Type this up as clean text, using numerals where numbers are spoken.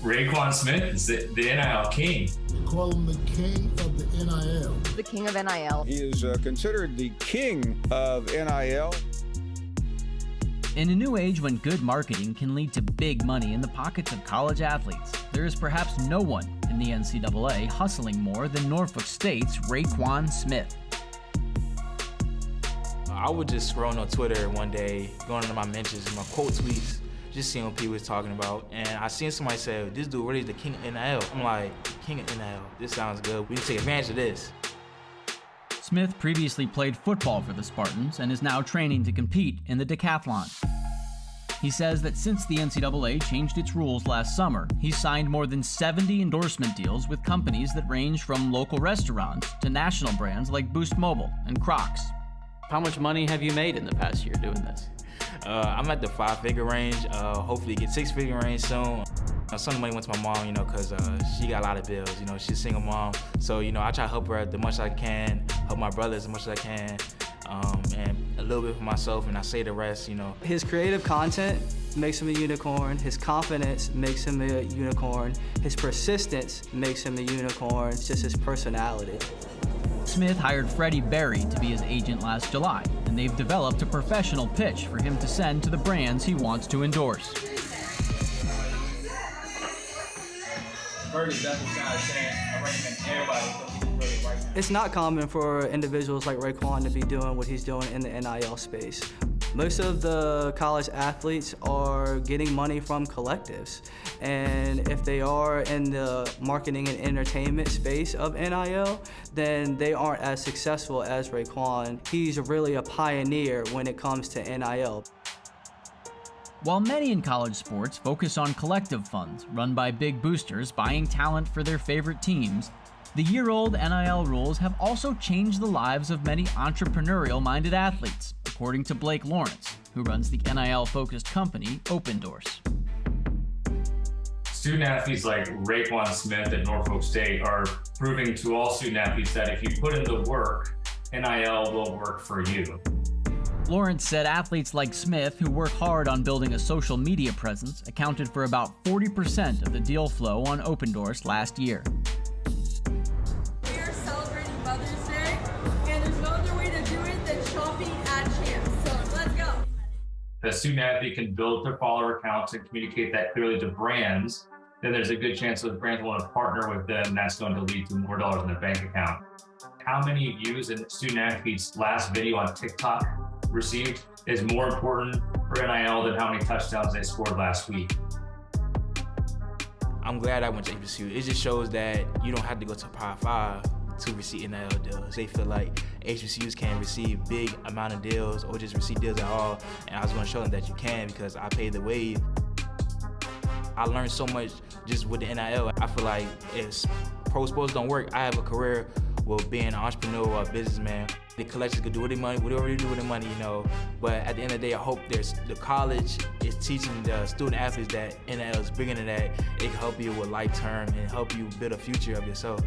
Rayquan Smith is the NIL king. They call him the king of the NIL. The king of NIL. He is considered the king of NIL. In a new age when good marketing can lead to big money in the pockets of college athletes, there is perhaps no one in the NCAA hustling more than Norfolk State's Rayquan Smith. I was just scrolling on Twitter one day, going into my mentions and my quote tweets, just seeing what people was talking about, and I seen somebody say, this dude really is the king of NIL. I'm like, king of NIL, this sounds good. We need to take advantage of this. Smith previously played football for the Spartans and is now training to compete in the decathlon. He says that since the NCAA changed its rules last summer, he's signed more than 70 endorsement deals with companies that range from local restaurants to national brands like Boost Mobile and Crocs. How much money have you made in the past year doing this? I'm at the 5-figure range, hopefully get 6-figure range soon. Some of the money went to my mom, because she got a lot of bills, she's a single mom. So, I try to help her as much as I can, help my brothers as much as I can, and a little bit for myself, and I say the rest, His creative content makes him a unicorn. His confidence makes him a unicorn. His persistence makes him a unicorn. It's just his personality. Smith hired Freddie Berry to be his agent last July, and they've developed a professional pitch for him to send to the brands he wants to endorse. It's not common for individuals like Rayquan to be doing what he's doing in the NIL space. Most of the college athletes are getting money from collectives. And if they are in the marketing and entertainment space of NIL, then they aren't as successful as Rayquan. He's really a pioneer when it comes to NIL. While many in college sports focus on collective funds run by big boosters buying talent for their favorite teams, the year-old NIL rules have also changed the lives of many entrepreneurial-minded athletes, according to Blake Lawrence, who runs the NIL-focused company Open Doors. Student athletes like Rayquan Smith at Norfolk State are proving to all student athletes that if you put in the work, NIL will work for you. Lawrence said athletes like Smith, who work hard on building a social media presence, accounted for about 40% of the deal flow on Open Doors last year. We are celebrating Mother's Day, and there's no other way to do it than shopping at Champs. So let's go. The student athlete can build their follower accounts and communicate that clearly to brands, then there's a good chance those brands want to partner with them, and that's going to lead to more dollars in their bank account. How many views a student athlete's last video on TikTok received is more important for NIL than how many touchdowns they scored last week. I'm glad I went to HBCU. It just shows that you don't have to go to Power 5 to receive NIL deals. They feel like HBCUs can't receive big amount of deals or just receive deals at all, and I was going to show them that you can because I paid the wage. I learned so much just with the NIL. I feel like if pro sports don't work, I have a career with being an entrepreneur or a businessman. The collectors could do with their money, whatever they do with their money, But at the end of the day, I hope the college is teaching the student athletes that NIL is bigger than that. It can help you with life term and help you build a future of yourself.